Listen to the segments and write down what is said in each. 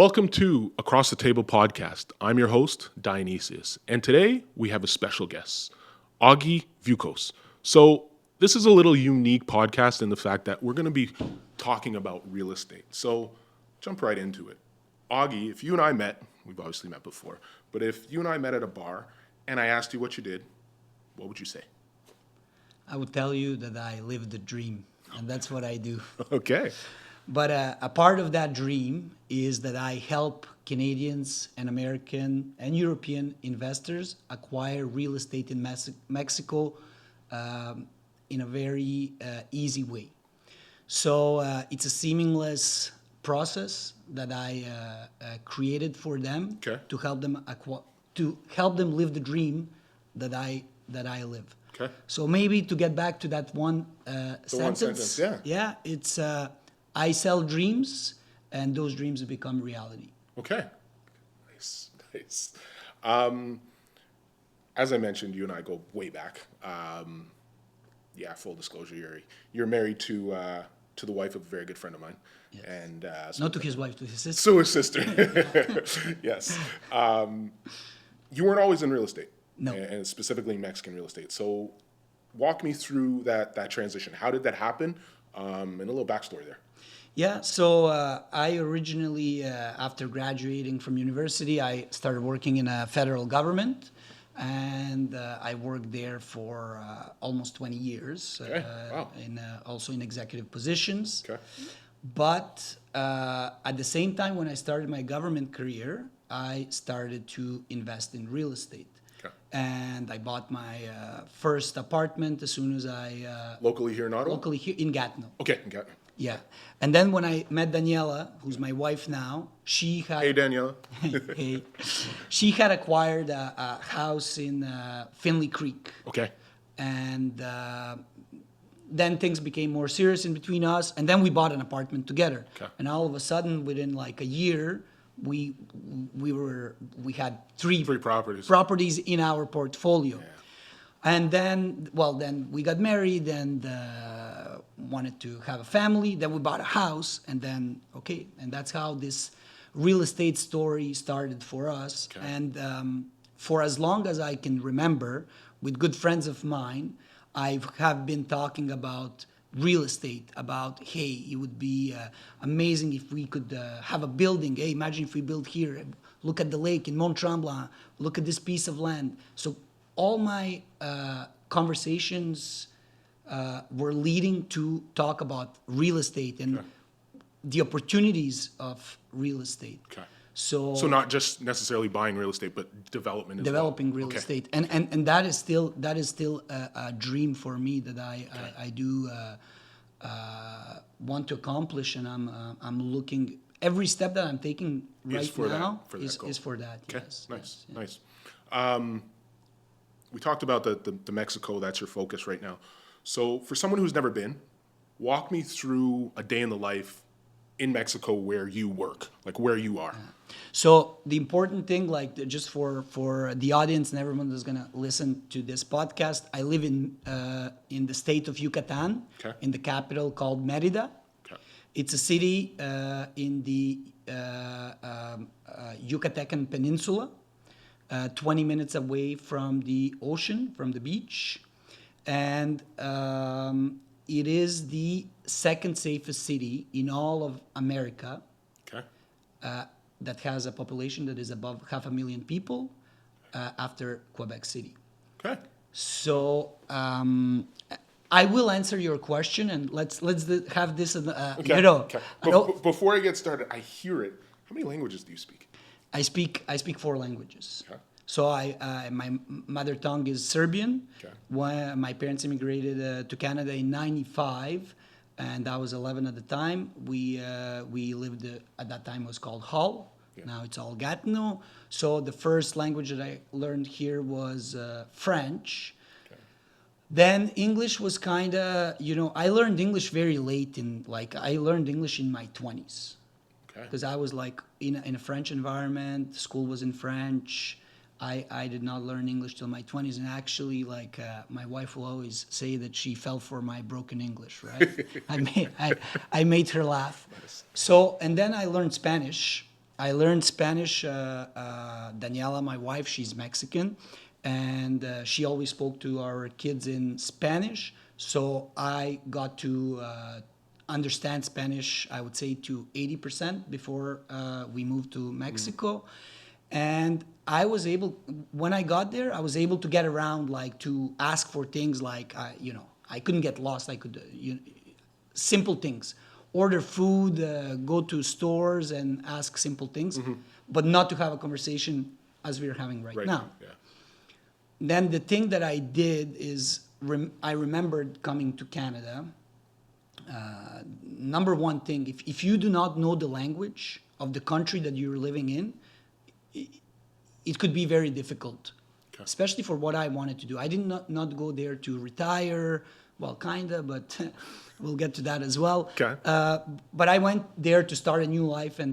Welcome to Across the Table podcast. I'm your host, Dionysus, and today we have a special guest, Ogi Vukos. So this is a little unique podcast in the fact that we're going to be talking about real estate. So jump right into it. Ogi, if you and I met, we've obviously met before, but if you and I met at a bar and I asked you what you did, what would you say? I would tell you that I live the dream, and that's what I do. Okay. But a part of that dream is that I help Canadians and American and European investors acquire real estate in Mexico in a very easy way. So it's a seamless process that I created for them to help them live the dream that I live. Okay. So maybe to get back to that one sentence, one sentence, yeah. It's I sell dreams, and those dreams become reality. Okay. Nice. As I mentioned, you and I go way back. Full disclosure, you're married to the wife of a very good friend of mine. Yes. And Not to his wife, to his sister. to his sister. Yes. You weren't always in real estate. No. And specifically Mexican real estate. So walk me through that transition. How did that happen? And a little backstory there. Yeah, so I originally, after graduating from university, I started working in a federal government, and I worked there for almost 20 years, Okay. Wow. Also in executive positions. Okay. But at the same time, when I started my government career, I started to invest in real estate. Okay. And I bought my first apartment as soon as I... Locally here in Ottawa? Locally here in Gatineau. Okay, got it. Yeah. And then when I met Daniela, who's my wife now, she had... Hey, Daniela. Hey. She had acquired a house in Finley Creek. Okay. And then things became more serious in between us. And then we bought an apartment together. Okay. And all of a sudden, within like a year, we had three properties in our portfolio. Yeah. And then we got married and wanted to have a family. Then we bought a house, and that's how this real estate story started for us. Okay. And for as long as I can remember, with good friends of mine, I have been talking about real estate, about, hey, it would be amazing if we could have a building. Hey, imagine if we build here. Look at the lake in Mont Tremblant. Look at this piece of land. So all my conversations were leading to talk about real estate and the opportunities of real estate. Okay. So not just necessarily buying real estate, but development as well. Developing real estate, and that is still a dream for me that I do want to accomplish, and I'm looking. Every step that I'm taking right now is for that. Okay, yes, nice. We talked about the Mexico. That's your focus right now. So for someone who's never been, walk me through a day in the life in Mexico where you work, like where you are. So the important thing, like just for the audience and everyone that's gonna listen to this podcast, I live in the state of Yucatan, in the capital called Mérida. Okay. It's a city in the Yucatecan Peninsula, 20 minutes away from the ocean, from the beach, and it is the second safest city in all of America. Okay. That has a population that is above 500,000 people after Quebec City. Okay. So I will answer your question, and let's have this. Okay. Before I get started, I hear it. How many languages do you speak? I speak 4 languages. Okay. So my mother tongue is Serbian. Okay. When my parents immigrated to Canada in '95, and I was 11 at the time. We lived at that time was called Hull. Yeah. Now it's all Gatineau. So the first language that I learned here was French. Okay. Then English was kind of, I learned English very late I learned English in my 20s. Okay. Because I was like in a French environment. School was in French. I did not learn English till my 20s, and actually, my wife will always say that she fell for my broken English, right? I made her laugh. Nice. So, and then I learned Spanish I learned Spanish. Daniela, my wife, she's Mexican, and she always spoke to our kids in Spanish. So I got to understand Spanish, I would say, to 80% before we moved to Mexico. And I was able, when I got there, I was able to get around, like to ask for things like, I couldn't get lost. I could, simple things, order food, go to stores and ask simple things, but not to have a conversation as we're having right now. Yeah. Then the thing that I did is, I remembered coming to Canada. Number one thing, if you do not know the language of the country that you're living in, it could be very difficult, especially for what I wanted to do. I did not go there to retire, well, kinda, but we'll get to that as well. Okay. But I went there to start a new life and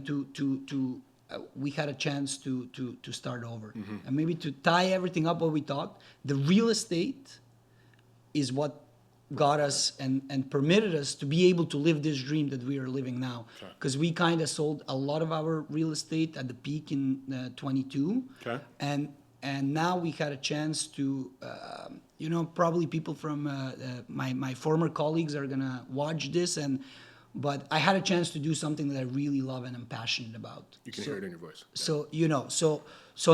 we had a chance to start over. And maybe to tie everything up what we talked, the real estate is what got us and permitted us to be able to live this dream that we are living now. Because we kind of sold a lot of our real estate at the peak in 22. Okay. And now we had a chance to, probably people from my former colleagues are going to watch this. But I had a chance to do something that I really love and I'm passionate about. You can hear it in your voice. So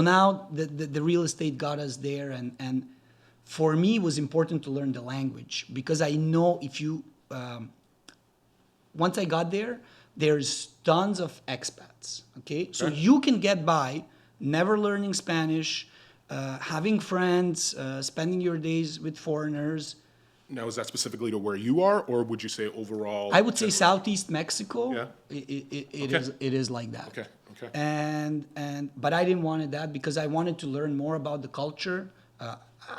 now the real estate got us there, and for me, it was important to learn the language because I know if you, once I got there, there's tons of expats, okay? So you can get by never learning Spanish, having friends, spending your days with foreigners. Now, is that specifically to where you are, or would you say overall? I would say Southeast Mexico. Yeah. It is like that. Okay. But I didn't want that because I wanted to learn more about the culture.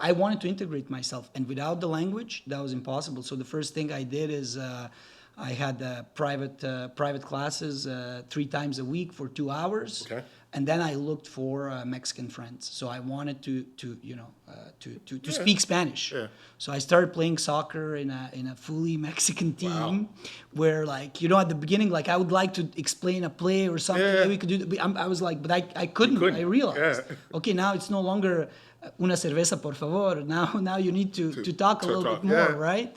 I wanted to integrate myself, and without the language, that was impossible. So the first thing I did is I had private classes 3 times a week for 2 hours, and then I looked for Mexican friends. So I wanted to speak Spanish. Yeah. So I started playing soccer in a fully Mexican team, where at the beginning, I would like to explain a play or something that we could do. I was like, but I couldn't. I realized, okay, now it's no longer una cerveza por favor. Now you need to talk a little bit more, right?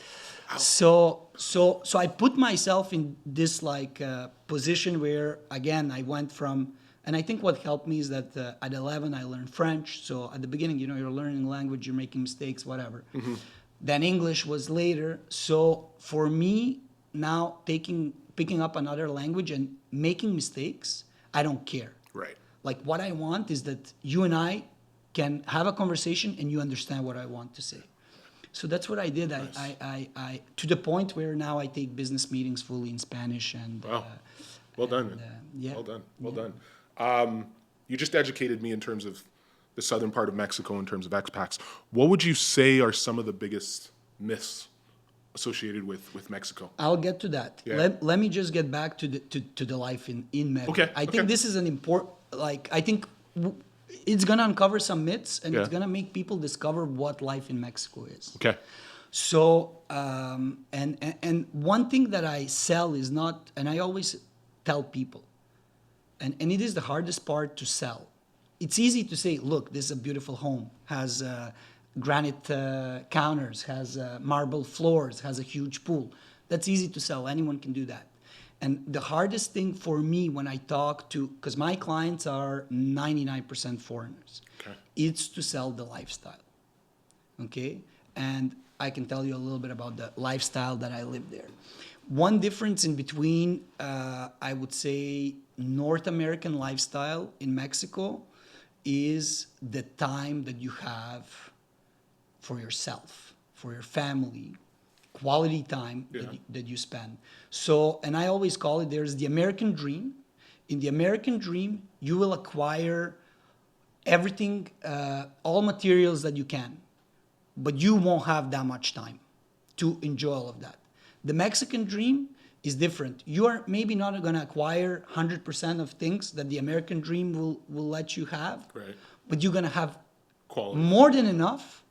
So I put myself in this position where, again, I went from, and I think what helped me is that at 11 I learned French. So at the beginning, you're learning language, you're making mistakes, whatever. Then English was later. So for me now, picking up another language and making mistakes, I don't care. Right. What I want is that you and I can have a conversation and you understand what I want to say. So that's what I did. Nice. I to the point where now I take business meetings fully in Spanish. And wow, well done, man. Yeah. Well done. You just educated me in terms of the southern part of Mexico in terms of expats. What would you say are some of the biggest myths associated with Mexico? I'll get to that. Yeah. Let me just get back to the life in Mérida. Okay. I think this is an important, I think it's going to uncover some myths and it's going to make people discover what life in Mexico is. Okay. So, and one thing that I sell is not, and I always tell people, and it is the hardest part to sell. It's easy to say, look, this is a beautiful home, has granite counters, has marble floors, has a huge pool. That's easy to sell. Anyone can do that. And the hardest thing for me when I talk to, because my clients are 99% foreigners, it's to sell the lifestyle. Okay? And I can tell you a little bit about the lifestyle that I live there. One difference in between, I would say, North American lifestyle in Mexico is the time that you have for yourself, for your family, quality time that you spend. So, and I always call it, there's the American dream. In the American dream, you will acquire everything, all materials that you can, but you won't have that much time to enjoy all of that. The Mexican dream is different. You are maybe not going to acquire 100% of things that the American dream will let you have, but you're going to have quality, more than enough,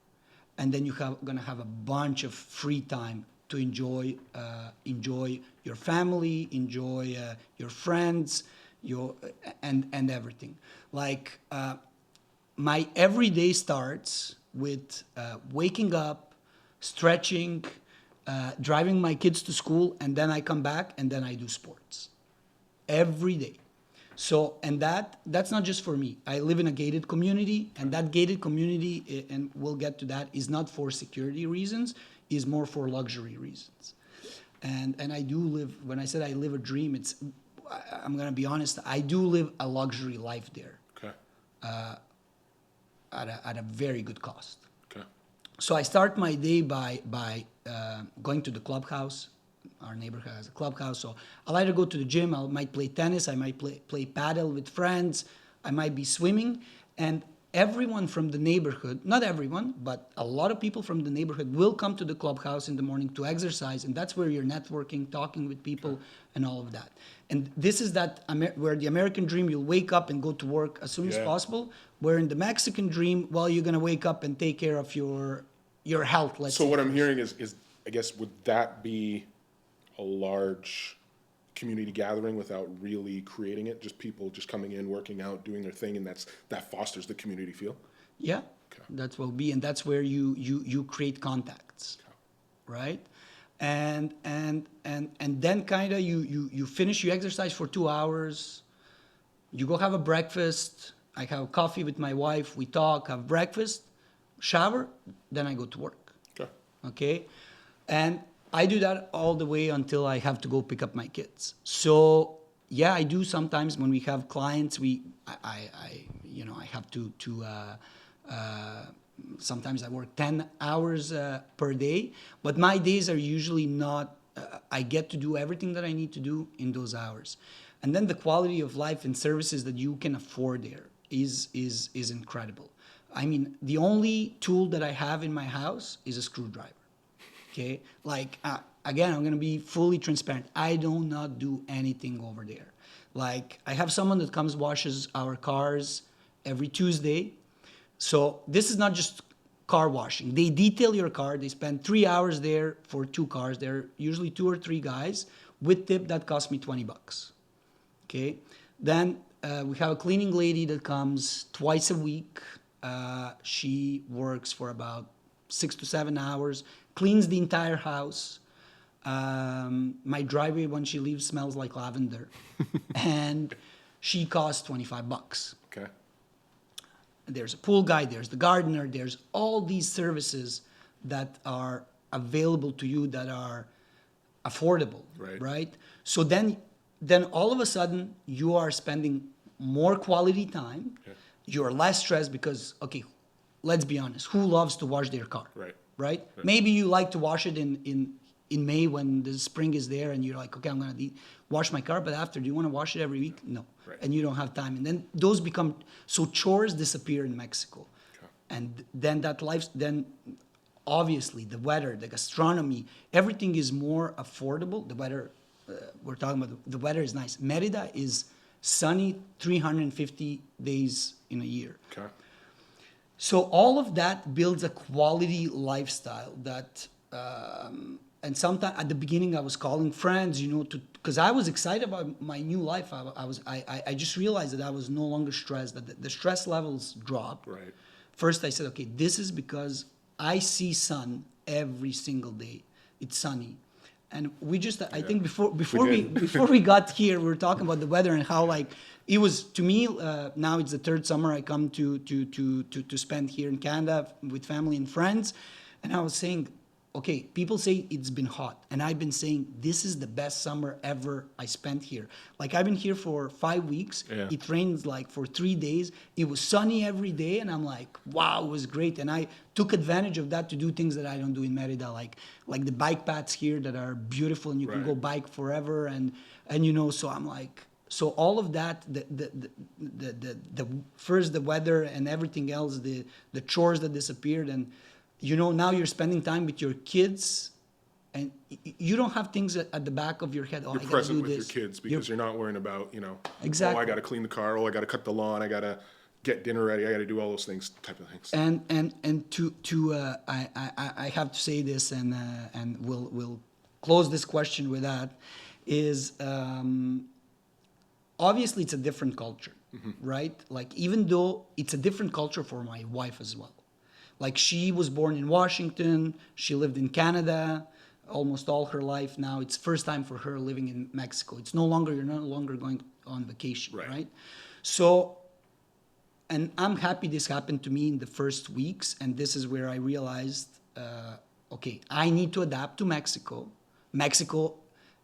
and then you're going to have a bunch of free time to enjoy your family, enjoy your friends, your and everything. Like my everyday starts with waking up, stretching, driving my kids to school, and then I come back and then I do sports every day. So, and that's not just for me. I live in a gated community, and that gated community, and we'll get to that, is not for security reasons, is more for luxury reasons. And I do live, when I said I live a dream, I'm gonna be honest, I do live a luxury life there. Okay. At a very good cost. Okay. So I start my day by going to the clubhouse. Our neighborhood has a clubhouse, so I'll either go to the gym, I might play tennis, I might play paddle with friends, I might be swimming, and everyone from the neighborhood, not everyone, but a lot of people from the neighborhood will come to the clubhouse in the morning to exercise, and that's where you're networking, talking with people, and all of that. And this is where the American dream, you'll wake up and go to work as soon as possible, where in the Mexican dream, well, you're gonna wake up and take care of your health, let's say. So what I'm hearing is, I guess, would that be a large community gathering without really creating it? Just people just coming in, working out, doing their thing, and that fosters the community feel? Yeah, that's what will be, and that's where you create contacts, right? And then kind of you finish, you exercise for 2 hours, you go have a breakfast, I have coffee with my wife, we talk, have breakfast, shower, then I go to work. Okay? And I do that all the way until I have to go pick up my kids. So yeah, I do sometimes when we have clients, I have to sometimes I work 10 hours per day, but my days are usually not, I get to do everything that I need to do in those hours. And then the quality of life and services that you can afford there is incredible. I mean, the only tool that I have in my house is a screwdriver. Okay, like again, I'm gonna be fully transparent. I do not do anything over there. Like I have someone that comes washes our cars every Tuesday. So this is not just car washing. They detail your car. They spend 3 hours there for 2 cars. They're usually 2 or 3 guys with tip that cost me $20. Okay, then we have a cleaning lady that comes twice a week. She works for about 6 to 7 hours. Cleans the entire house. My driveway when she leaves smells like lavender. And she costs $25. Okay. There's a pool guy, there's the gardener, there's all these services that are available to you that are affordable, right? So then all of a sudden you are spending more quality time. Okay. You're less stressed because, okay, let's be honest, who loves to wash their car? Right? Maybe you like to wash it in May when the spring is there and you're like, okay, I'm going to wash my car, but after, do you want to wash it every week? No. And you don't have time. And then those become, so chores disappear in Mexico. Okay. And then then obviously the weather, the gastronomy, everything is more affordable. The weather, we're talking about, the weather is nice. Mérida is sunny 350 days in a year. Okay. So all of that builds a quality lifestyle that, and sometimes at the beginning I was calling friends, because I was excited about my new life. I just realized that I was no longer stressed, that the stress levels dropped. Right. First I said, okay, this is because I see sun every single day. It's sunny. And we just, I think before we got here, we were talking about the weather and how like it was to me. Now it's the 3rd summer I come to spend here in Canada with family and friends, and I was saying, okay, people say it's been hot, and I've been saying this is the best summer ever I spent here. Like I've been here for 5 weeks. Yeah. It rained like for 3 days. It was sunny every day, and I'm like, wow, it was great. And I took advantage of that to do things that I don't do in Mérida, like the bike paths here that are beautiful, and you can go bike forever. And so I'm like, so all of that, the first the weather and everything else, the chores that disappeared, and now you're spending time with your kids, and you don't have things at the back of your head. Oh, you're present with your kids because you're not worrying about, exactly. Oh, I got to clean the car. Oh, I got to cut the lawn. I got to get dinner ready. I got to do all those things, type of things. And I have to say this, and we'll close this question with that, is obviously it's a different culture, right? Like, even though it's a different culture for my wife as well. Like, she was born in Washington, she lived in Canada almost all her life. Now it's first time for her living in Mexico. It's you're no longer going on vacation, right? So, and I'm happy this happened to me in the first weeks, and this is where I realized, okay, I need to adapt to Mexico. Mexico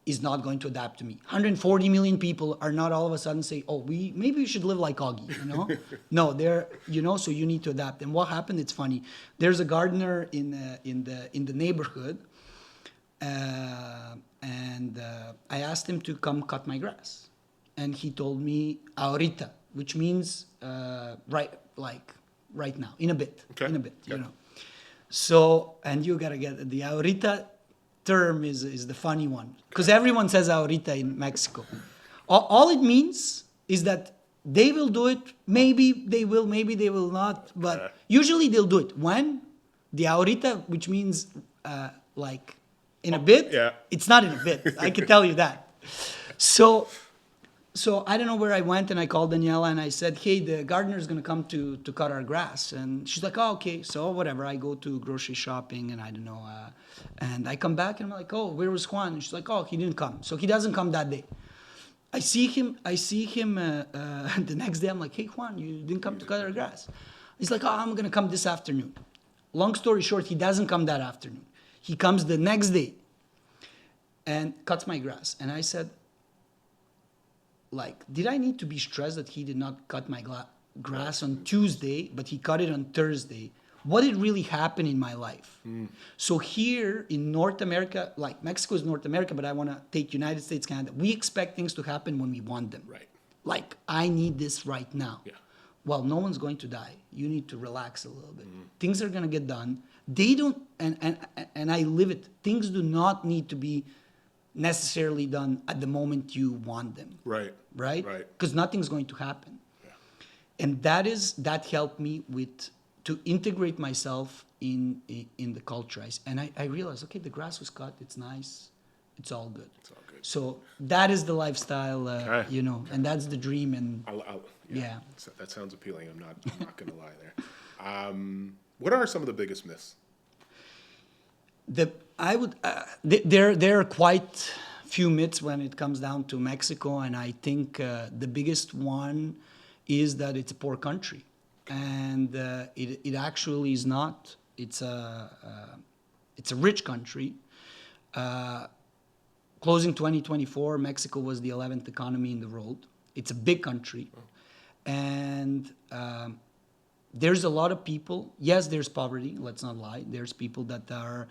is not going to adapt to me. 140 million people are not all of a sudden say, oh, maybe we should live like Ogi, you know? No, they're, you know, so you need to adapt. And what happened, it's funny. There's a gardener in the neighborhood, and I asked him to come cut my grass. And he told me, ahorita, which means right now, in a bit, you know. So, and you gotta get the ahorita term is the funny one, because everyone says ahorita in Mexico. All it means is that they will do it. Maybe they will, maybe they will not, but usually they'll do it. When? The ahorita, which means like in a bit, it's not in a bit, I can tell you that. So I don't know where I went, and I called Daniela and I said, hey, the gardener is going to come to cut our grass. And she's like, oh, okay. So whatever. I go to grocery shopping, and I don't know. And I come back and I'm like, oh, where was Juan? And she's like, oh, he didn't come. So he doesn't come that day. I see him the next day. I'm like, hey, Juan, you didn't come to cut our grass. He's like, oh, I'm going to come this afternoon. Long story short, he doesn't come that afternoon. He comes the next day and cuts my grass. And I said, like, did I need to be stressed that he did not cut my grass on Tuesday, but he cut it on Thursday? What did really happen in my life? So here in North America, like Mexico is North America, but I want to take United States, Canada. We expect things to happen when we want them. Right. Like, I need this right now. Yeah. Well, no one's going to die. You need to relax a little bit. Things are going to get done. They don't, and I live it. Things do not need to be necessarily done at the moment you want them. Right. Because nothing's going to happen. Yeah. And that helped me to integrate myself in the culture. I realized, okay, the grass was cut. It's nice. It's all good. So that is the lifestyle, you know, and that's the dream. And yeah. So that sounds appealing. I'm not going to lie there. What are some of the biggest myths? There are quite few myths when it comes down to Mexico, and I think the biggest one is that it's a poor country, and it actually is not. It's a rich country. Closing 2024, Mexico was the 11th economy in the world. It's a big country, and there's a lot of people. Yes, there's poverty. Let's not lie. There's people that are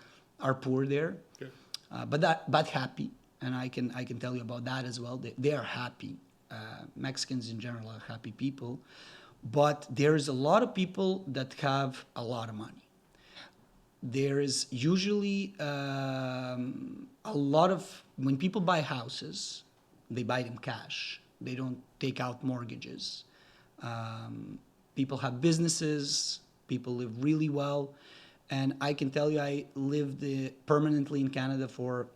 poor there, but happy, and I can tell you about that as well. They are happy. Mexicans in general are happy people, but there's a lot of people that have a lot of money. There is usually a lot of, when people buy houses, they buy them cash. They don't take out mortgages. People have businesses. People live really well. And I can tell you, I lived permanently in Canada for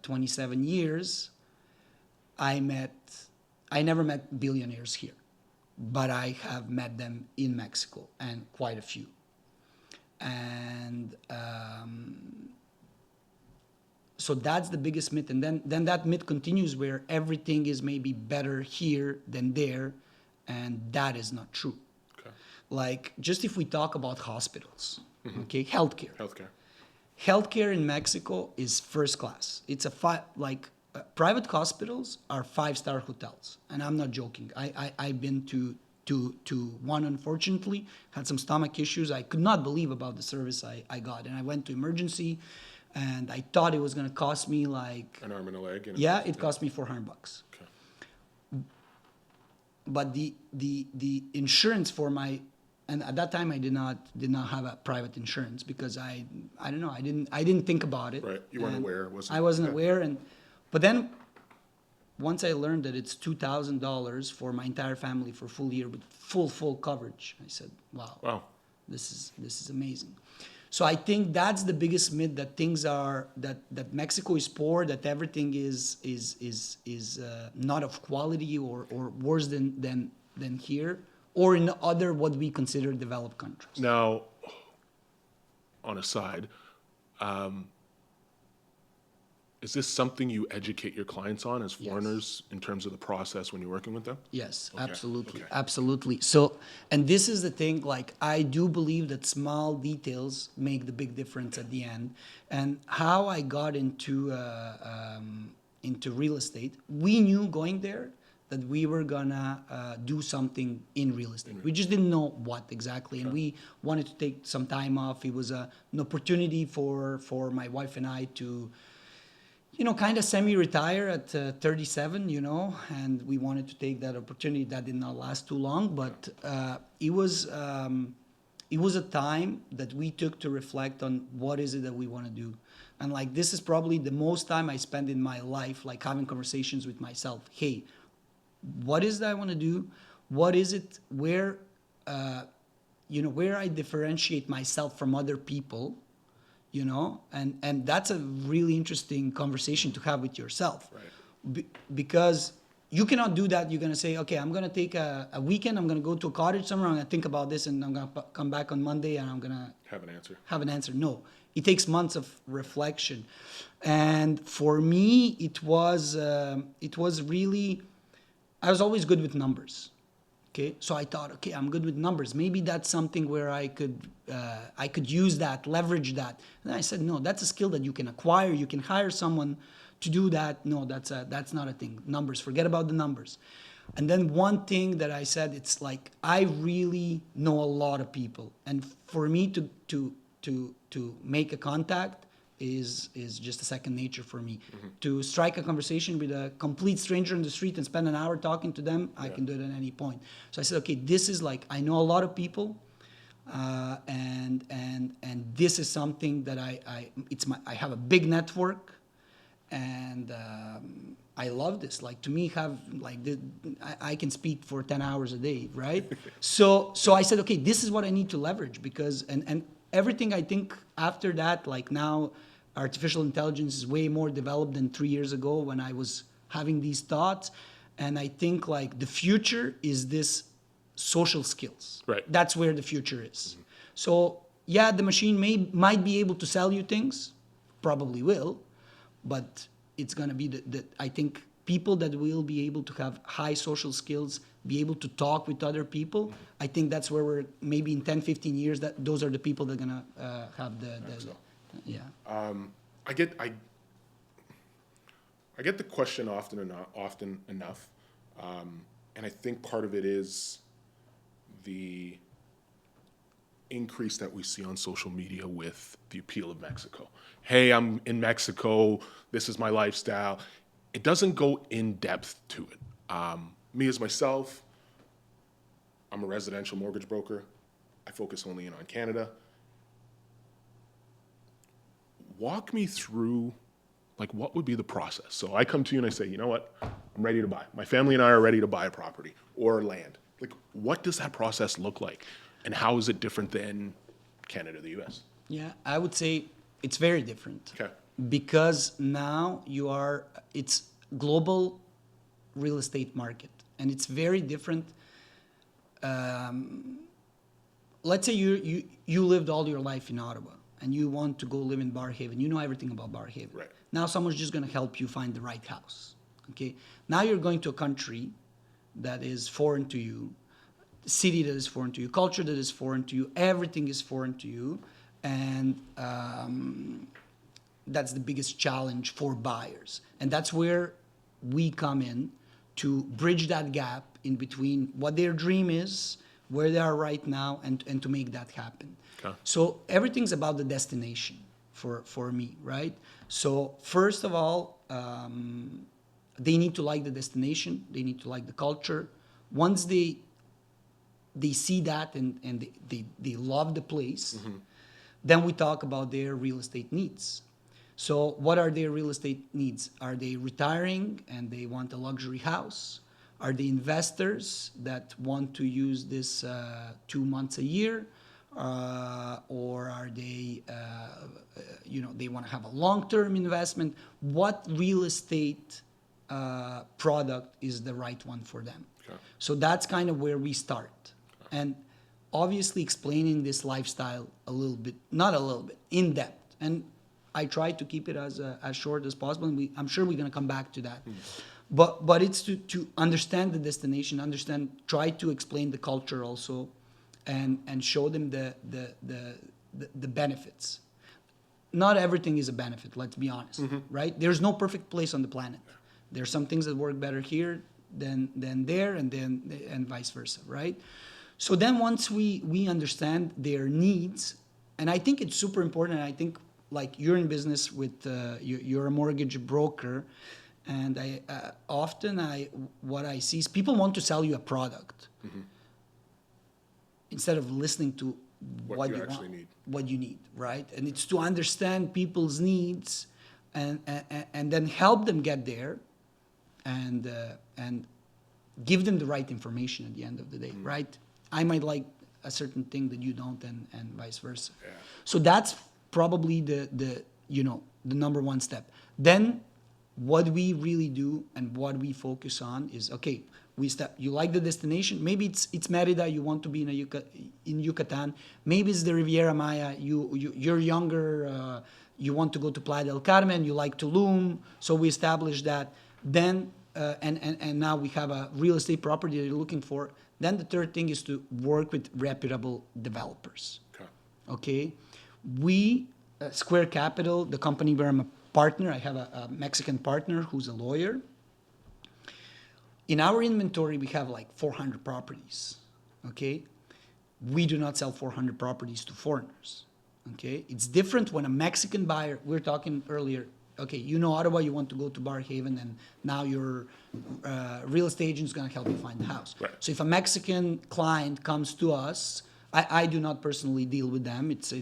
27 years. I never met billionaires here, but I have met them in Mexico, and quite a few. And so that's the biggest myth. And then that myth continues where everything is maybe better here than there, and that is not true. Okay. Like, just if we talk about hospitals, okay, healthcare. Healthcare in Mexico is first class. It's private hospitals are 5-star hotels, and I'm not joking. I've been to one, unfortunately, had some stomach issues. I could not believe about the service I got, and I went to emergency, and I thought it was going to cost me like an arm and a leg. It cost me $400. Okay. But the insurance for and at that time I did not have a private insurance because I don't know, I didn't think about it. Right, you weren't aware. I wasn't aware, but then once I learned that it's $2,000 for my entire family for a full year with full coverage, I said, wow, this is amazing. So I think that's the biggest myth, that things are that Mexico is poor, that everything is not of quality, or worse than here, or in other what we consider developed countries. Now, on a side, is this something you educate your clients on as foreigners in terms of the process when you're working with them? Yes, Okay, absolutely, okay. absolutely. So, and this is the thing, like, I do believe that small details make the big difference at the end. And how I got into real estate, we knew going there that we were gonna do something in real estate. We just didn't know what exactly, and we wanted to take some time off. It was an opportunity for my wife and I to, kind of semi-retire at 37, and we wanted to take that opportunity. That did not last too long, but it was a time that we took to reflect on what is it that we want to do. And like, this is probably the most time I spend in my life, like, having conversations with myself. Hey, what is that I want to do? What is it where I differentiate myself from other people? And that's a really interesting conversation to have with yourself. Right. Because you cannot do that. You're going to say, okay, I'm going to take a weekend, I'm going to go to a cottage somewhere, I'm going to think about this, and I'm going to come back on Monday and I'm going to Have an answer. No, it takes months of reflection. And for me, it was really, I was always good with numbers. Okay, so I thought, okay, I'm good with numbers. Maybe that's something where I could use that, leverage that. And I said, no, that's a skill that you can acquire. You can hire someone to do that. No, that's not a thing. Numbers, forget about the numbers. And then one thing that I said, it's like, I really know a lot of people, and for me to make a contact is just a second nature for me. To strike a conversation with a complete stranger in the street and spend an hour talking to them, I can do it at any point. So I said, okay, this is like, I know a lot of people, and this is something that I have a big network, and I love this. Like, to me, I can speak for 10 hours a day, right? So I said, okay, this is what I need to leverage, because and everything, I think, after that, like, now artificial intelligence is way more developed than 3 years ago when I was having these thoughts. And I think, like, the future is this social skills. Right. That's where the future is. So yeah, the machine might be able to sell you things, probably will, but it's going to be I think people that will be able to have high social skills, be able to talk with other people. I think that's where we're, maybe in 10, 15 years, that those are the people that are going to have yeah. I get the question often enough, and I think part of it is the increase that we see on social media with the appeal of Mexico. Hey, I'm in Mexico. This is my lifestyle. It doesn't go in depth to it. Me as myself, I'm a residential mortgage broker. I focus only in on Canada. Walk me through, like, what would be the process? So I come to you and I say, you know what? I'm ready to buy. My family and I are ready to buy a property or land. Like, what does that process look like? And how is it different than Canada, the US? Yeah, I would say it's very different. Okay. Because now it's global real estate market, and it's very different. Let's say you lived all your life in Ottawa and you want to go live in Barrhaven. You know everything about Barrhaven. Right. Now someone's just going to help you find the right house. Okay. Now you're going to a country that is foreign to you, city that is foreign to you, culture that is foreign to you, everything is foreign to you, and that's the biggest challenge for buyers. And that's where we come in to bridge that gap in between what their dream is, where they are right now, and to make that happen. Okay. So everything's about the destination for me, right? So first of all, they need to like the destination. They need to like the culture. Once they see that and they love the place, then we talk about their real estate needs. So what are their real estate needs? Are they retiring and they want a luxury house? Are they investors that want to use this 2 months a year? Or are they they want to have a long-term investment. What real estate product is the right one for them? Okay. So that's kind of where we start. And obviously explaining this lifestyle a little bit, not a little bit, in depth. And I try to keep it as short as possible. And I'm sure we're going to come back to that. But it's to understand the destination, try to explain the culture also, and show them the benefits. Not everything is a benefit, let's be honest, right? There's no perfect place on the planet. There's some things that work better here than there, and vice versa, right? So then once we understand their needs, and I think it's super important, and I think like you're in business with, you're a mortgage broker, and what I see is people want to sell you a product instead of listening to what you want, what you need, right? And it's to understand people's needs and then help them get there, and give them the right information at the end of the day, right? I might like a certain thing that you don't, and vice versa. Yeah. So that's probably the number one step. Then what we really do and what we focus on is, okay, you like the destination, maybe it's Mérida, you want to be in Yucatan, maybe it's the Riviera Maya, you're younger, you want to go to Playa del Carmen, you like Tulum, so we establish that. Then and now we have a real estate property that you're looking for. Then the third thing is to work with reputable developers. Okay? We, Square Capital, the company where I'm a partner, I have a Mexican partner who's a lawyer. In our inventory, we have like 400 properties. Okay? We do not sell 400 properties to foreigners. Okay? It's different when a Mexican buyer, we were talking earlier, okay, Ottawa, you want to go to Barhaven, and now your real estate agent is going to help you find the house. Right. So if a Mexican client comes to us, I do not personally deal with them. It's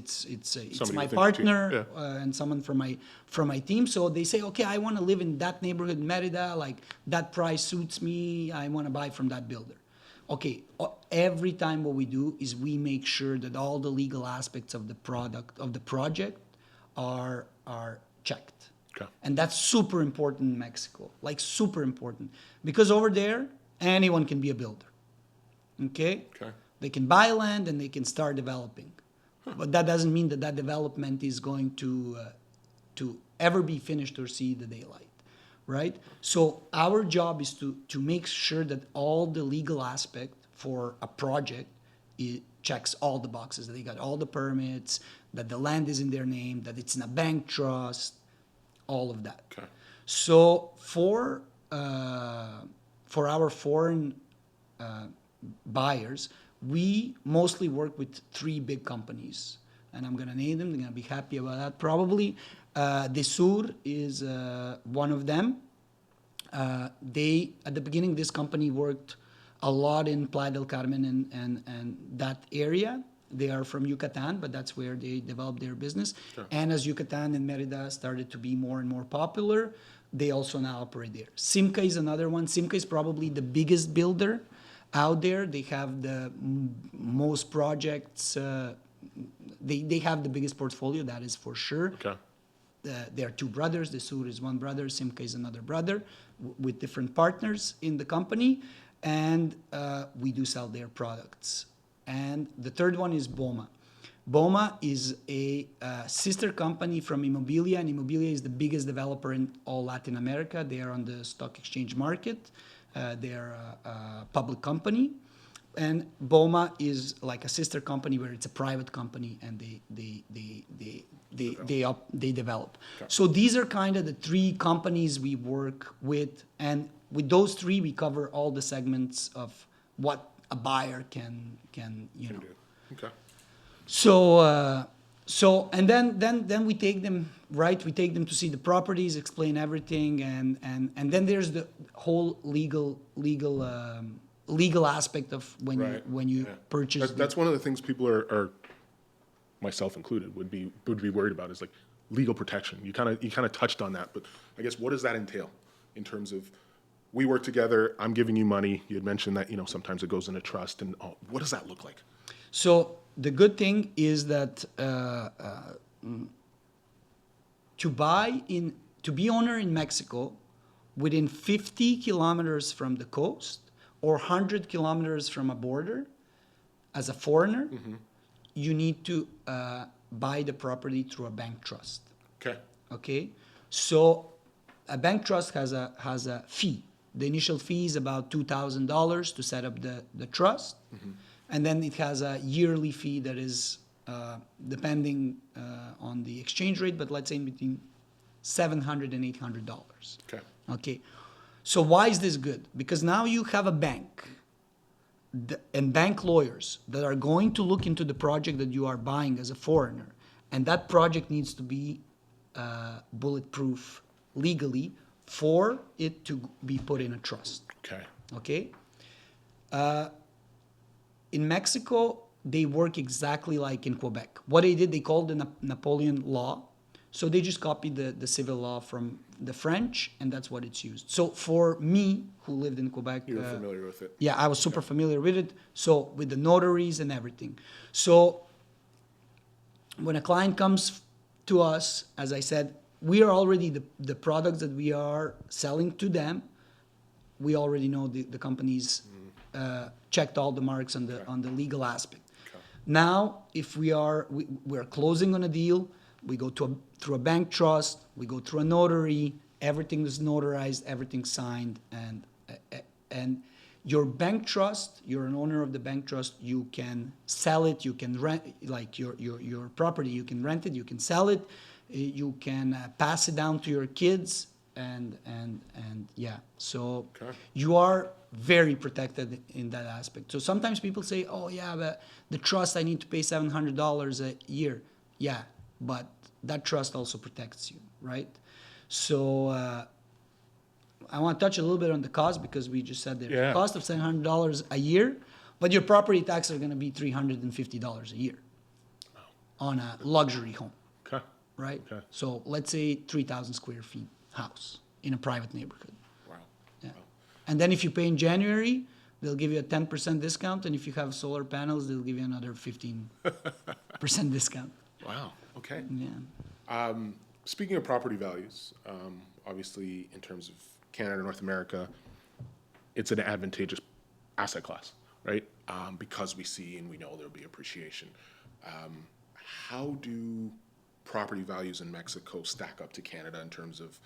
my partner and someone from my team. So they say, okay, I want to live in that neighborhood in Mérida. Like that price suits me. I want to buy from that builder. Okay, every time what we do is we make sure that all the legal aspects of the project are checked. Okay. And that's super important in Mexico, like super important. Because over there, anyone can be a builder. Okay? They can buy land and they can start developing. But that doesn't mean that development is going to ever be finished or see the daylight, right? So our job is to make sure that all the legal aspect for a project checks all the boxes, that they got all the permits, that the land is in their name, that it's in a bank trust, all of that. Okay. So for our foreign buyers, we mostly work with 3 big companies, and I'm going to name them. They're going to be happy about that probably. Desur is one of them. At the beginning, this company worked a lot in Playa del Carmen and that area. They are from Yucatan, but that's where they developed their business. Sure. And as Yucatan and Mérida started to be more and more popular, they also now operate there. Simca is another one. Simca is probably the biggest builder out there. They have the most projects. They have the biggest portfolio, that is for sure. Okay. There are 2 brothers. Desur is one brother. Simca is another brother with different partners in the company. And we do sell their products. And the third one is Boma. Boma is a sister company from Immobilia, and Immobilia is the biggest developer in all Latin America. They are on the stock exchange market. They are a public company. And Boma is like a sister company where it's a private company, and they develop. Okay. So these are kind of the 3 companies we work with, and with those 3 we cover all the segments of what a buyer can do. Okay. So and then we take them, right? We take them to see the properties, explain everything, and then there's the whole legal aspect of when you purchase. That's one of the things people are, myself included, would be worried about, is like legal protection. You kind of touched on that, but I guess what does that entail in terms of, we work together, I'm giving you money. You had mentioned that, sometimes it goes in a trust, and what does that look like? So the good thing is that to be owner in Mexico within 50 kilometers from the coast or 100 kilometers from a border as a foreigner, you need to buy the property through a bank trust. Okay. Okay, so a bank trust has a fee. The initial fee is about $2,000 to set up the trust, and then it has a yearly fee that is depending on the exchange rate, but let's say in between $700 and $800. Okay. Okay, so why is this good? Because now you have a bank and bank lawyers that are going to look into the project that you are buying as a foreigner, and that project needs to be bulletproof legally for it to be put in a trust. Okay. Okay? In Mexico, they work exactly like in Quebec. What they did, they called the Napoleon law. So they just copied the civil law from the French, and that's what it's used. So for me, who lived in Quebec... You're familiar with it. Yeah, I was super familiar with it. So with the notaries and everything. So when a client comes to us, as I said, we are already the products that we are selling to them. We already know the companies checked all the marks on the legal aspect. Okay. Now, if we are closing on a deal, we go through a bank trust, we go through a notary, everything is notarized, everything's signed, and your bank trust, you're an owner of the bank trust, you can sell it, you can rent, like your property, you can rent it, you can sell it, you can pass it down to your kids, and yeah. So Okay. you are very protected in that aspect. So sometimes people say, oh yeah, but the trust, I need to pay $700 a year. Yeah, but that trust also protects you, right? So I want to touch a little bit on the cost, because we just said the cost of $700 a year, but your property taxes are going to be $350 a year on a luxury home, Okay. right? Okay. So let's say 3,000 square feet house in a private neighborhood. Wow. Yeah. Wow. And then if you pay in January, they'll give you a 10% discount, and if you have solar panels, they'll give you another 15% discount. Wow. Okay. Yeah. Speaking of property values, obviously in terms of Canada, North America, it's an advantageous asset class, right? Because we see and we know there'll be appreciation. How do property values in Mexico stack up to Canada in terms of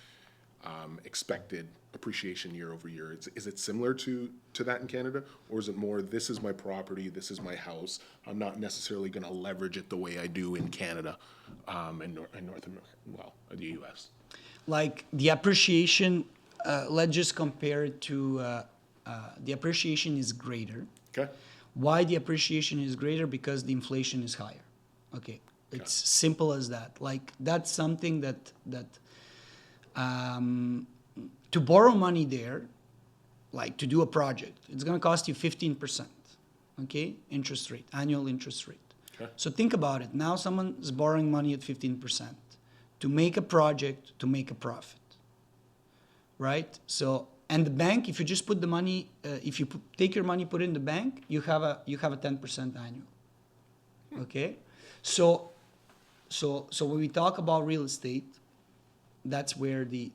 expected appreciation year over year? Is it similar to that in Canada, or is it more, this is my property, this is my house, I'm not necessarily going to leverage it the way I do in Canada and North America, well, the U.S.? Like the appreciation, let's just compare it to the appreciation is greater. Okay. Why the appreciation is greater? Because the inflation is higher. Okay, it's simple as that. Like that's something that to borrow money there, like to do a project, it's going to cost you 15%. Okay, interest rate, annual interest rate. Okay. So think about it. Now someone is borrowing money at 15% to make a project, to make a profit, right? So, and the bank, if you just put the money, if you take your money, put it in the bank, you have a 10% annual. Okay, so when we talk about real estate, that's where the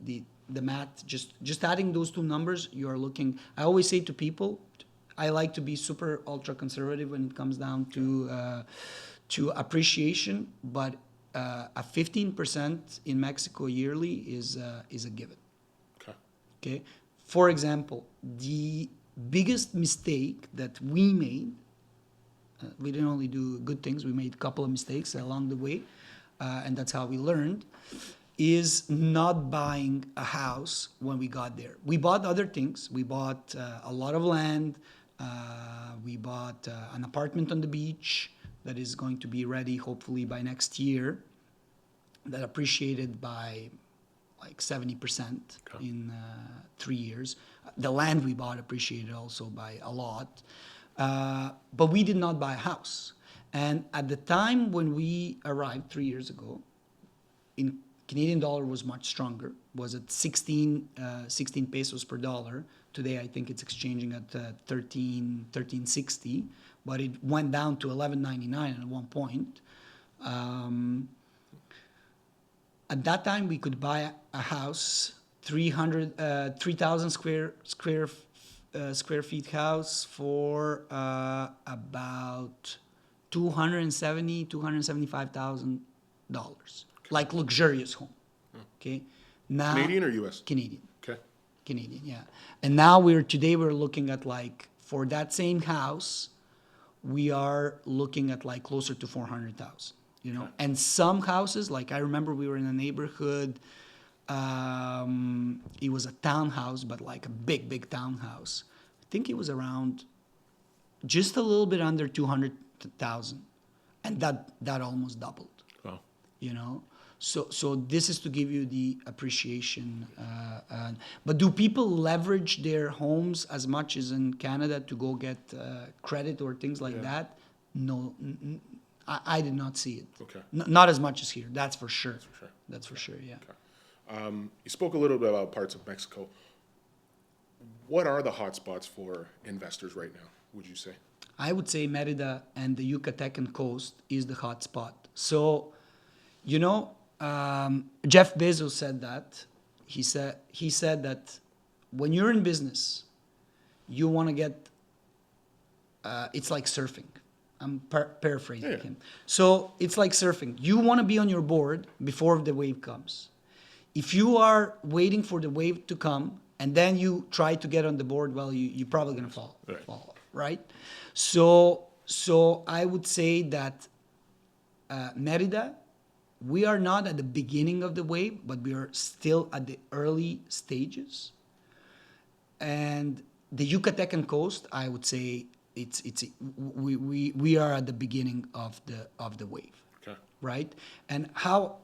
math, just adding those two numbers, you are looking. I always say to people, I like to be super ultra conservative when it comes down to appreciation, but a 15% in Mexico yearly is a given. Okay. Okay. For example, the biggest mistake that we made, we didn't only do good things, we made a couple of mistakes along the way, and that's how we learned, is not buying a house when we got there. We bought other things. We bought a lot of land. We bought an apartment on the beach that is going to be ready hopefully by next year, that appreciated by like 70% in 3 years. The land we bought appreciated also by a lot. But we did not buy a house. And at the time when we arrived 3 years ago, in Canadian dollar was much stronger, was at 16 pesos per dollar. Today, I think it's exchanging at 13.60, but it went down to 11.99 at one point. At that time, we could buy a house, 3,000 square feet house for about $275,000, like luxurious home. Okay, now Canadian or US? Canadian. Okay. Canadian, yeah. And now today we're looking at like, for that same house, we are looking at like closer to 400,000, you know. Okay. And some houses, like I remember we were in a neighborhood, it was a townhouse, but like a big townhouse. I think it was around just a little bit under 200,000. And that almost doubled, Wow. you know. So this is to give you the appreciation. But do people leverage their homes as much as in Canada to go get credit or things like that? No, I did not see it. Okay. Not as much as here. That's for sure. That's for sure. Yeah. Okay. You spoke a little bit about parts of Mexico. What are the hotspots for investors right now, would you say? I would say Mérida and the Yucatecan coast is the hot spot. So, you know, Jeff Bezos said that. He said that when you're in business, you want to get. It's like surfing. I'm paraphrasing him. So it's like surfing. You want to be on your board before the wave comes. If you are waiting for the wave to come and then you try to get on the board, well, you're probably going to fall off, right? So I would say that Mérida, we are not at the beginning of the wave, but we are still at the early stages. And the Yucatecan coast, I would say we are at the beginning of the wave, right? And how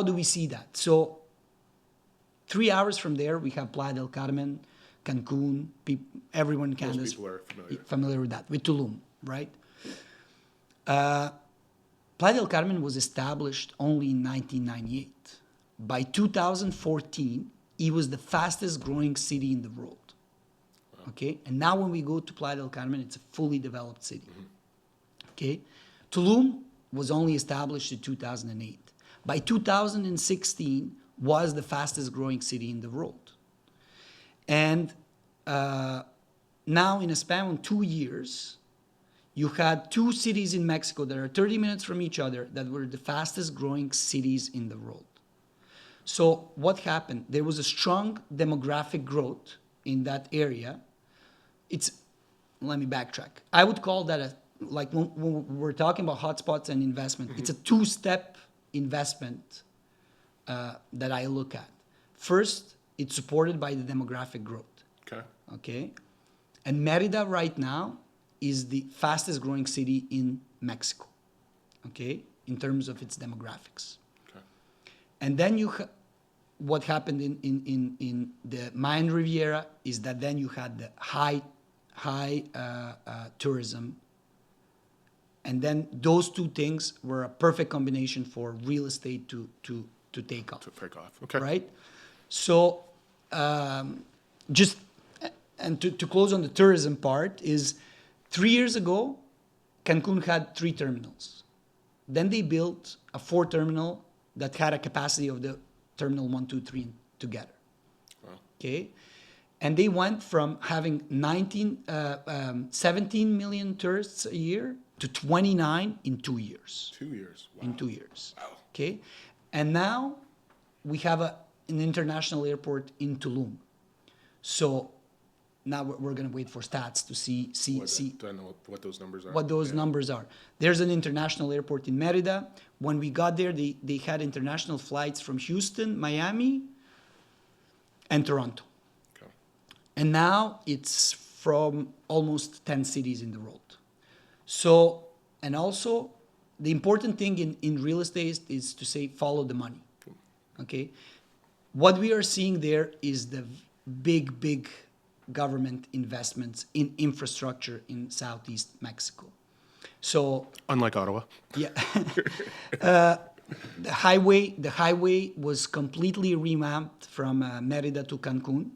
do we see that? So 3 hours from there, we have Playa del Carmen, Cancun. Everyone in Canada is familiar with that, with Tulum, right? Playa del Carmen was established only in 1998. By 2014, it was the fastest growing city in the world. Wow. Okay, and now when we go to Playa del Carmen, it's a fully developed city. Okay, Tulum was only established in 2008. By 2016, was the fastest growing city in the world. And now in a span of 2 years, you had two cities in Mexico that are 30 minutes from each other that were the fastest growing cities in the world. So what happened? There was a strong demographic growth in that area. Let me backtrack. I would call that like when we're talking about hotspots and investment, it's a two-step investment that I look at. First, it's supported by the demographic growth. Okay. And Mérida right now is the fastest growing city in Mexico. Okay, in terms of its demographics. Okay. And then what happened in the Mayan Riviera is that then you had the high tourism. And then those two things were a perfect combination for real estate to take off. To take off, okay. Right? So to close on the tourism part is 3 years ago, Cancun had 3 terminals. Then they built a 4th terminal that had a capacity of the terminal 1, 2, 3 together. Wow. Okay? And they went from having 17 million tourists a year to 29 in 2 years. 2 years. Wow. In 2 years. Wow. Okay? And now we have an international airport in Tulum. So now we're going to wait for stats to see. Do I know what those numbers are? What those numbers are. There's an international airport in Mérida. When we got there, they had international flights from Houston, Miami, and Toronto. Okay. And now it's from almost 10 cities in the world. So, and also, the important thing in real estate is to say, follow the money. Okay? What we are seeing there is the big government investments in infrastructure in Southeast Mexico. So, unlike Ottawa. Yeah. The highway was completely revamped from Mérida to Cancun.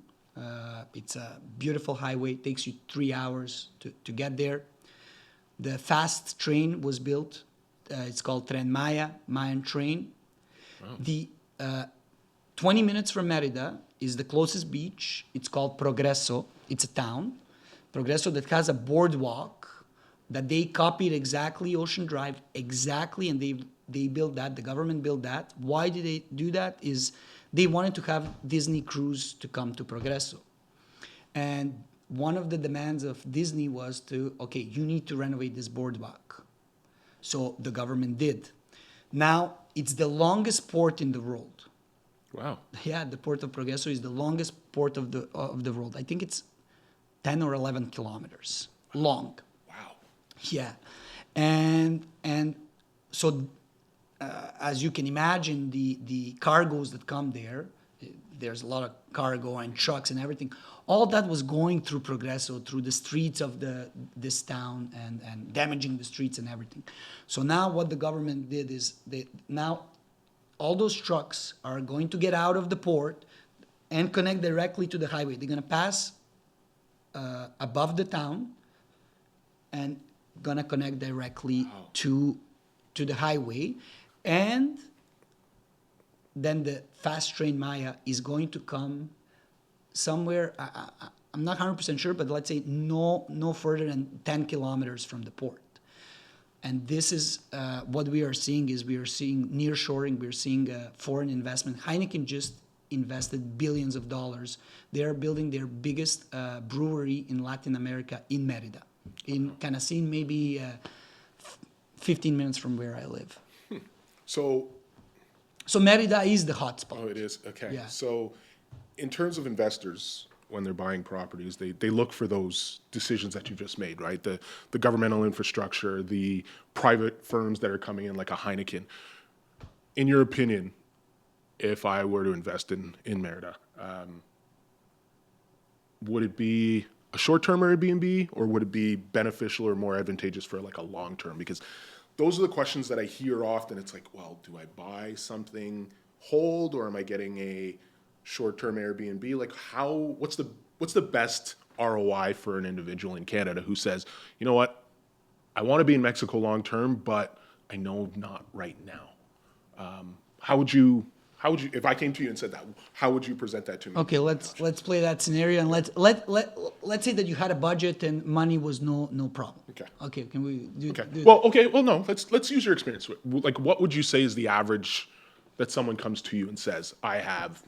It's a beautiful highway. It takes you 3 hours to get there. The fast train was built It's called Tren Maya, Mayan train. The 20 minutes from Mérida is the closest beach. It's called Progreso. It's a town. Progreso that has a boardwalk that they copied exactly Ocean Drive, exactly, and they built that. The government built that. Why did they do that? Is they wanted to have Disney cruise to come to Progreso. And one of the demands of Disney was okay, you need to renovate this boardwalk. So the government did. Now, it's the longest port in the world. Wow. Yeah, the port of Progreso is the longest port of the world. I think it's 10 or 11 kilometers long. Wow. Yeah. And so, as you can imagine, the cargoes that come there, there's a lot of cargo and trucks and everything. All that was going through Progreso, through the streets of this town and damaging the streets and everything. So now what the government did is now all those trucks are going to get out of the port and connect directly to the highway. They're going to pass above the town and going to connect directly to the highway. And then the fast train Maya is going to come somewhere, I'm not 100% sure, but let's say no further than 10 kilometers from the port. And this is what we are seeing nearshoring, we're seeing foreign investment. Heineken just invested billions of dollars. They are building their biggest brewery in Latin America in Mérida, in Canacín, maybe 15 minutes from where I live. So Mérida is the hotspot. Oh, it is? Okay. Yeah. So in terms of investors, when they're buying properties, they look for those decisions that you just made, right? The governmental infrastructure, the private firms that are coming in like a Heineken. In your opinion, if I were to invest in Mérida, would it be a short-term Airbnb or would it be beneficial or more advantageous for like a long-term? Because those are the questions that I hear often. It's like, well, do I buy something, hold, or am I getting a short-term Airbnb? Like what's the best ROI for an individual in Canada who says, you know what, I want to be in Mexico long-term, but I know not right now. How would you, if I came to you and said that, how would you present that to me? Okay, let's play that scenario and let's say that you had a budget and money was no problem. Okay, can we do? Okay. Well, no. Let's use your experience. Like, what would you say is the average that someone comes to you and says, I have,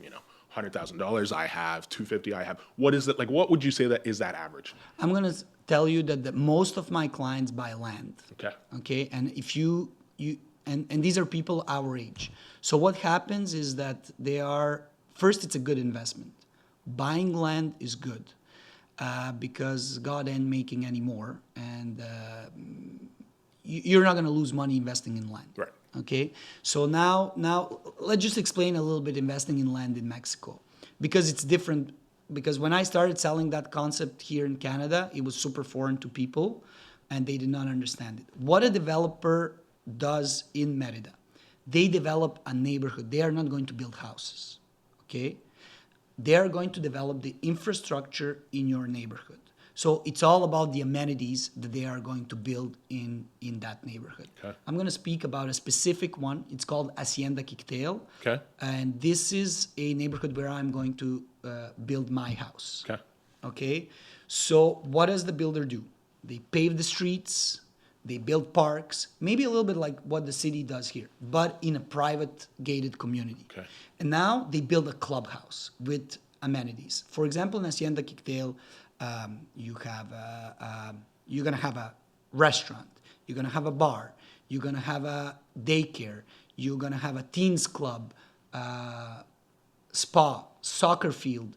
$100,000, I have $250,000, I have. What is it like? What would you say that is that average? I'm gonna tell you that most of my clients buy land. Okay. Okay, and if you and these are people our age. So what happens is that first, it's a good investment. Buying land is good because God ain't making any more, and you're not going to lose money investing in land. Right. Okay. So now let's just explain a little bit investing in land in Mexico, because it's different. Because when I started selling that concept here in Canada, it was super foreign to people, and they did not understand it. What a developer does in Mérida, they develop a neighborhood. They are not going to build houses, okay? They are going to develop the infrastructure in your neighborhood. So it's all about the amenities that they are going to build in that neighborhood. Okay. I'm going to speak about a specific one. It's called Hacienda Quictail. Okay. And this is a neighborhood where I'm going to build my house. Okay. Okay. So what does the builder do? They pave the streets. They build parks, maybe a little bit like what the city does here, but in a private gated community. Okay. And now they build a clubhouse with amenities. For example, in Hacienda Quictail, you're gonna have a restaurant, you're gonna have a bar, you're gonna have a daycare, you're gonna have a teens club, spa, soccer field,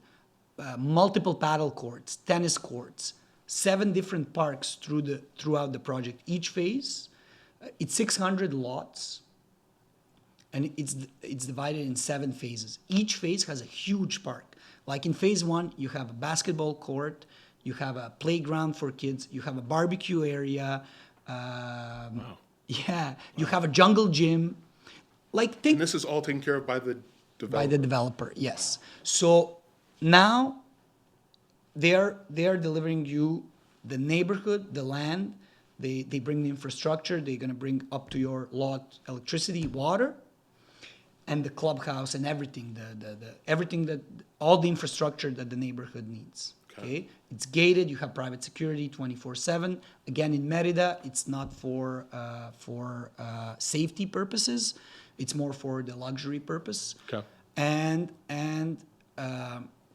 multiple paddle courts, tennis courts, 7 different parks throughout the project. Each phase, it's 600 lots, and it's divided in 7 phases. Each phase has a huge park. Like in phase 1, you have a basketball court, you have a playground for kids, you have a barbecue area, Wow. yeah, you have a jungle gym. Like And this is all taken care of by the developer. by the developer, yes. So now they are delivering you the neighborhood, the land, They bring the infrastructure. They're going to bring up to your lot electricity, water, and the clubhouse and everything. Everything that all the infrastructure that the neighborhood needs. Okay. It's gated. You have private security 24/7. Again, in Mérida, it's not for safety purposes. It's more for the luxury purpose. Okay. And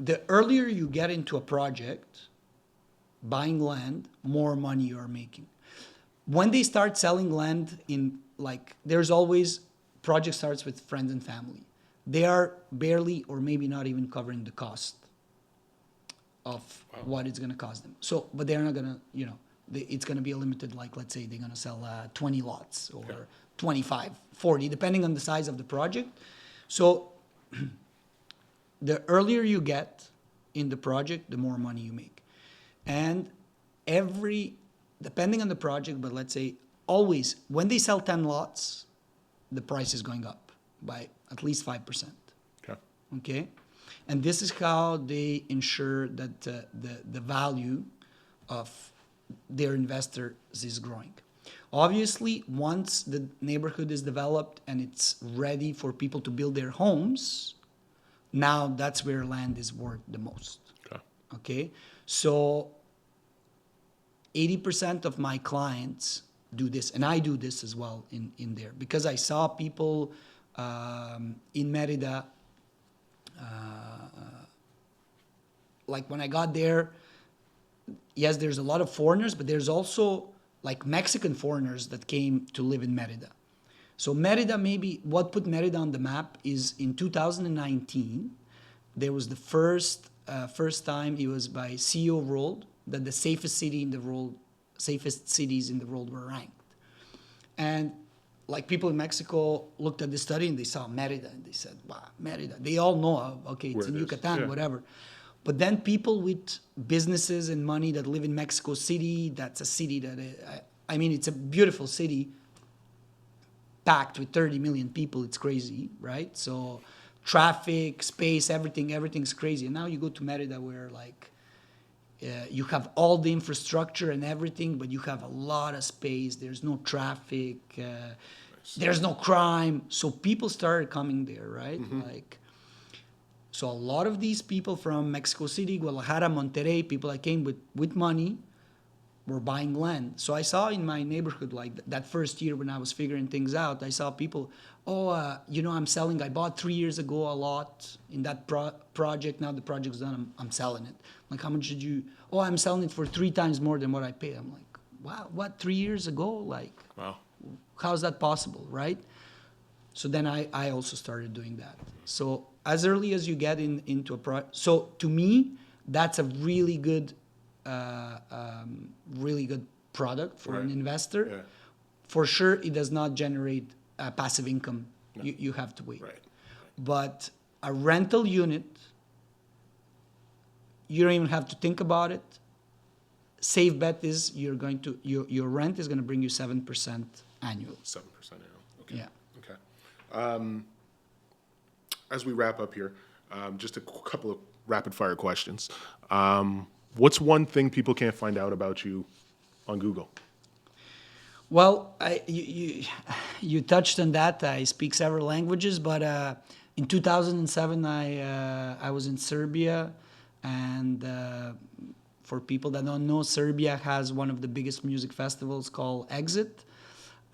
the earlier you get into a project, buying land, more money you're making. When they start selling land in, like, there's always, project starts with friends and family. They are barely or maybe not even covering the cost of what it's going to cost them. So, but they're not going to, it's going to be a limited, like, let's say they're going to sell 20 lots or 25, 40, depending on the size of the project. So the earlier you get in the project, the more money you make. And depending on the project, but let's say always, when they sell 10 lots, the price is going up by at least 5%. Okay? And this is how they ensure that the value of their investors is growing. Obviously, once the neighborhood is developed and it's ready for people to build their homes, now that's where land is worth the most. Okay? So 80% of my clients do this, and I do this as well in there, because I saw people in Mérida, like when I got there, yes, there's a lot of foreigners, but there's also like Mexican foreigners that came to live in Mérida. So Mérida, maybe what put Mérida on the map is in 2019, there was the first time it was by CEO World that the safest cities in the world were ranked. And like people in Mexico looked at the study and they saw Mérida and they said, wow, Mérida. They all know, okay, it's in Yucatan, whatever. But then people with businesses and money that live in Mexico City, that's a city that, it's a beautiful city, packed with 30 million people. It's crazy, right? So traffic, space, everything's crazy. And now you go to Mérida where like, you have all the infrastructure and everything, but you have a lot of space. There's no traffic. There's no crime. So people started coming there, right? So a lot of these people from Mexico City, Guadalajara, Monterrey, people that came with money, were buying land. So I saw in my neighborhood, like that first year when I was figuring things out, I saw people, I'm selling. I bought 3 years ago a lot in that project. Now the project's done. I'm selling it. Like, how much did you? Oh, I'm selling it for 3 times more than what I paid. I'm like, wow, what, 3 years ago? Like, wow, how's that possible, right? So then I also started doing that. So as early as you get into a project. So to me, that's a really good product for an investor. Yeah. For sure, it does not generate passive income. No. You have to wait. Right. But a rental unit, you don't even have to think about it. Safe bet is your rent is going to bring you 7% annual. 7% annual. Okay. Yeah. Okay. As we wrap up here, just a couple of rapid fire questions. What's one thing people can't find out about you on Google? Well, you touched on that. I speak several languages, but in 2007 I was in Serbia, and for people that don't know, Serbia has one of the biggest music festivals called Exit,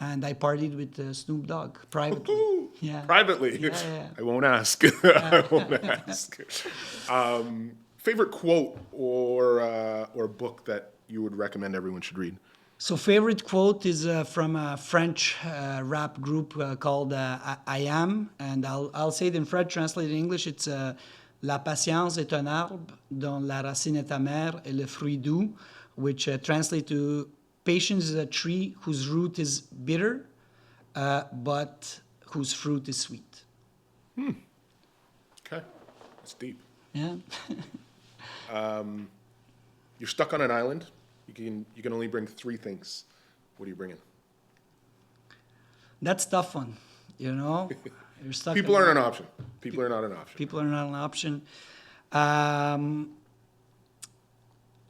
and I partied with Snoop Dogg privately. Woo-hoo! Yeah. Privately? Yeah. I won't ask. I won't ask. Favorite quote or book that you would recommend everyone should read? So favorite quote is from a French rap group called I Am, and I'll say it in French, translated in English. It's La patience est un arbre dont la racine est amère et le fruit doux, which translates to patience is a tree whose root is bitter, but whose fruit is sweet. Okay, that's deep. Yeah. You're stuck on an island. You can only bring 3 things. What are you bringing? That's a tough one, You're stuck. People aren't an option. People are not an option. People are not an option.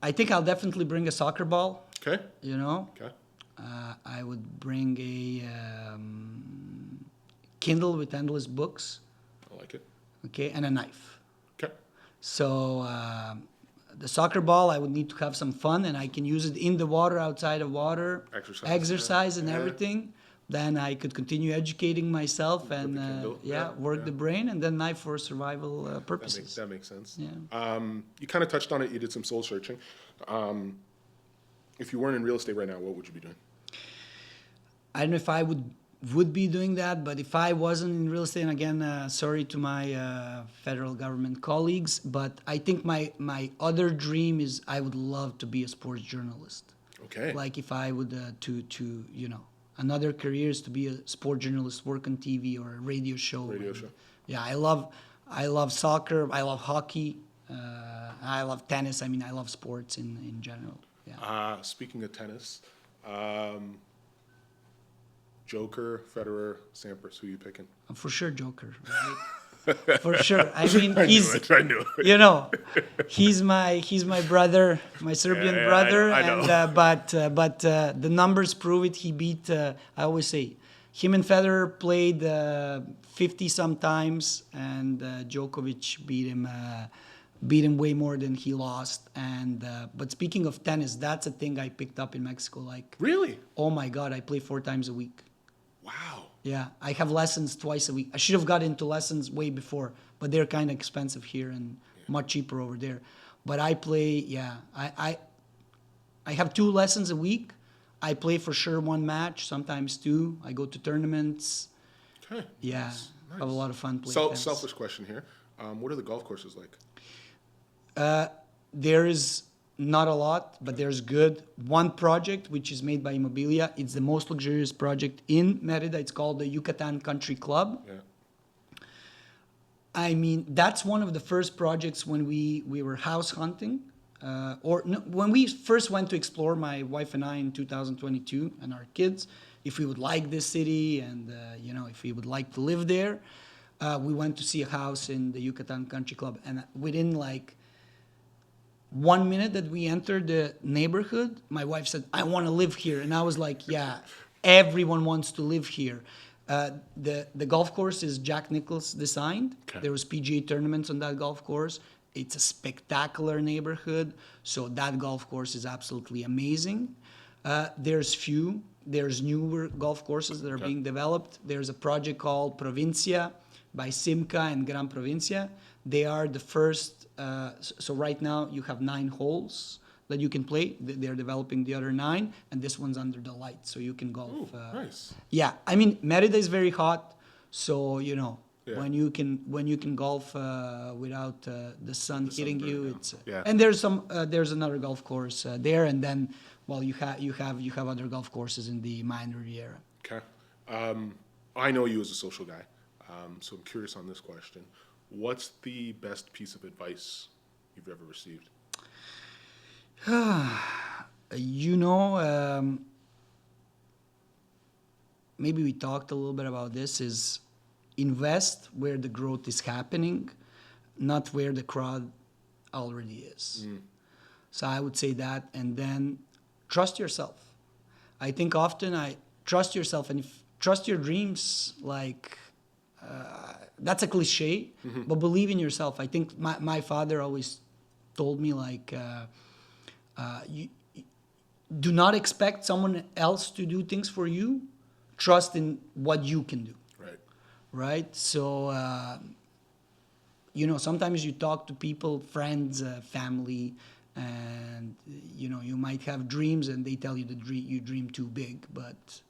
I think I'll definitely bring a soccer ball. Okay. Okay. I would bring a Kindle with endless books, I like it. okay, and a knife. Okay. So the soccer ball, I would need to have some fun, and I can use it in the water, outside of water, exercise and everything. Then I could continue educating myself and work the brain, and then knife for survival purposes. That makes sense. Yeah. You kind of touched on it. You did some soul searching. If you weren't in real estate right now, what would you be doing? I don't know if I would be doing that, but if I wasn't in real estate, and again, sorry to my federal government colleagues, but I think my other dream is I would love to be a sports journalist. Okay. Like if I would another career is to be a sport journalist, work on TV or a radio show. Yeah, I love soccer. I love hockey. I love tennis. I mean, I love sports in general. Yeah. Speaking of tennis, Joker, Federer, Sampras, who are you picking? For sure, Joker. Right? For sure. I mean, I knew it. You know, he's my brother, my Serbian brother, I know. and but the numbers prove it. He beat. I always say, him and Federer played 50 sometimes, and Djokovic beat him way more than he lost. And but speaking of tennis, that's a thing I picked up in Mexico. Like, really? Oh my God, I play 4 times a week. Wow. Yeah, I have lessons twice a week. I should have got into lessons way before, but they're kind of expensive here and much cheaper over there. But I play, I have 2 lessons a week. I play for sure 1 match, sometimes 2. I go to tournaments. Okay. Yeah, Nice. have a lot of fun playing tennis. Selfish question here. What are the golf courses like? There is not a lot, but there's good. One project, which is made by Immobilia. It's the most luxurious project in Mérida. It's called the Yucatan Country Club. Yeah. I mean, that's one of the first projects when we were house hunting. When we first went to explore, my wife and I, in 2022, and our kids, if we would like this city and, if we would like to live there, we went to see a house in the Yucatan Country Club. And within 1 minute that we entered the neighborhood, my wife said, I want to live here. And I was like, yeah, everyone wants to live here. The golf course is Jack Nicklaus designed. Okay. There was PGA tournaments on that golf course. It's a spectacular neighborhood. So that golf course is absolutely amazing. There's newer golf courses that are being developed. There's a project called Provincia by Simca and Gran Provincia. They are the first. So right now you have 9 holes that you can play. They're developing the other 9, and this one's under the light, so you can golf. Ooh, nice. Yeah, I mean, Mérida is very hot, so when you can golf without the sun hitting you, it's. Yeah. And there's another golf course there, and then you have other golf courses in the Mayan Riviera. Okay. I know you as a social guy, so I'm curious on this question. What's the best piece of advice you've ever received? Maybe we talked a little bit about this, is invest where the growth is happening, not where the crowd already is. So I would say that, and then trust yourself. I think often trust yourself, and trust your dreams, that's a cliche, but believe in yourself. I think my father always told me, you do not expect someone else to do things for you. Trust in what you can do. Right? So, sometimes you talk to people, friends, family, and, you might have dreams and they tell you you dream too big, but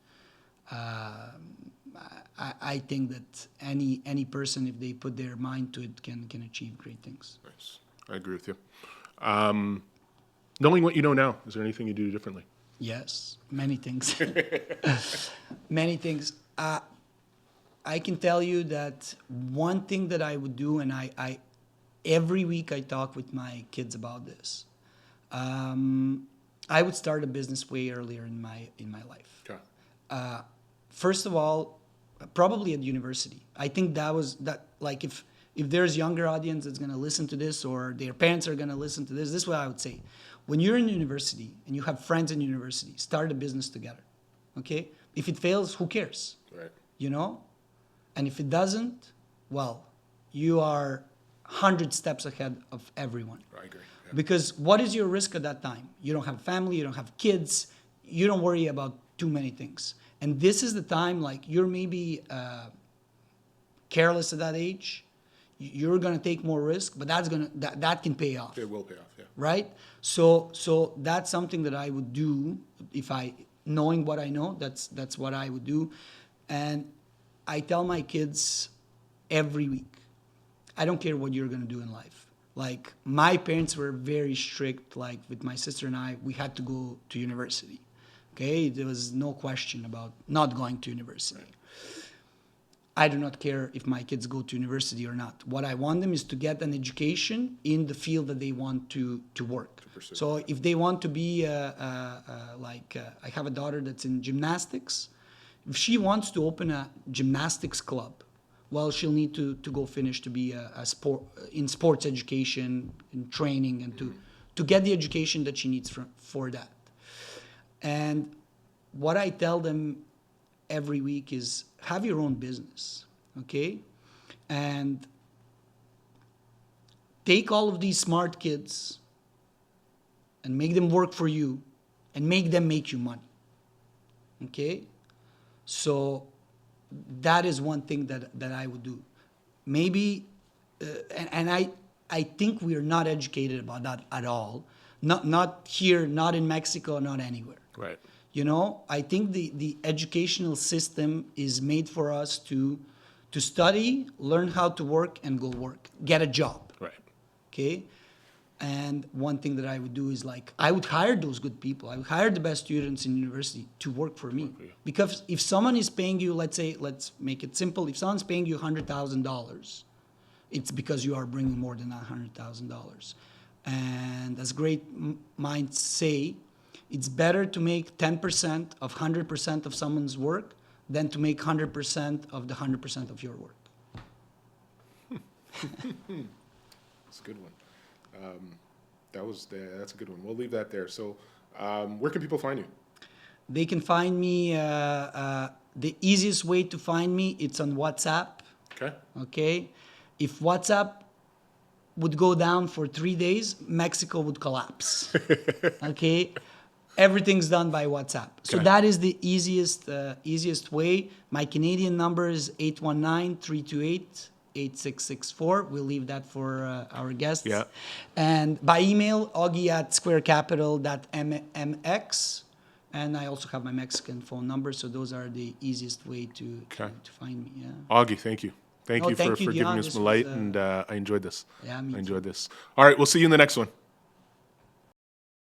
I think that any person, if they put their mind to it, can achieve great things. Nice. I agree with you. Knowing what you know now, is there anything you do differently? Yes, many things. Many things. I can tell you that one thing that I would do, and I every week I talk with my kids about this. I would start a business way earlier in my life. Okay. First of all, probably at university. I think if there's younger audience that's going to listen to this, or their parents are going to listen to this is what I would say. When you're in university and you have friends in university, start a business together. Okay? If it fails, who cares? Right. You know? And if it doesn't, well, you are 100 steps ahead of everyone. I agree. Yeah. Because what is your risk at that time? You don't have family, you don't have kids, you don't worry about too many things. And this is the time, like, you're maybe careless at that age, you're gonna take more risk, but that can pay off. It will pay off, yeah. Right? So that's something that I would do if knowing what I know, that's what I would do. And I tell my kids every week, I don't care what you're gonna do in life. Like, my parents were very strict, like with my sister and I, we had to go to university. Okay? There was no question about not going to university. Right. I do not care if my kids go to university or not. What I want them is to get an education in the field that they want to work. So if they want to be, I have a daughter that's in gymnastics. If she wants to open a gymnastics club, well, she'll need to go finish to be in sports education, in training, and to get the education that she needs for that. And what I tell them every week is, have your own business, okay? And take all of these smart kids and make them work for you and make them make you money, okay? So that is one thing that I would do. Maybe, and I think we are not educated about that at all. Not here, not in Mexico, not anywhere. Right. You know, I think the educational system is made for us to study, learn how to work, and go work, get a job. Right. Okay? And one thing that I would do is, like, I would hire those good people. I would hire the best students in university to work for me. Because if someone is paying you, let's make it simple, if someone's paying you $100,000, it's because you are bringing more than $100,000. And as great minds say, it's better to make 10% of 100% of someone's work than to make 100% of the 100% of your work. That's a good one. That's a good one. We'll leave that there. So where can people find you? They can find me, the easiest way to find me, it's on WhatsApp. Okay? If WhatsApp would go down for 3 days, Mexico would collapse. Okay? Everything's done by WhatsApp. So that is the easiest way. My Canadian number is 819-328-8664. We'll leave that for our guests. Yeah. And by email, augie@squarecapital.mx. And I also have my Mexican phone number. So those are the easiest way to find me. Yeah. Augie, thank you. Thank you for giving us some light, and I enjoyed this. Yeah, me too. I enjoyed this. All right, we'll see you in the next one.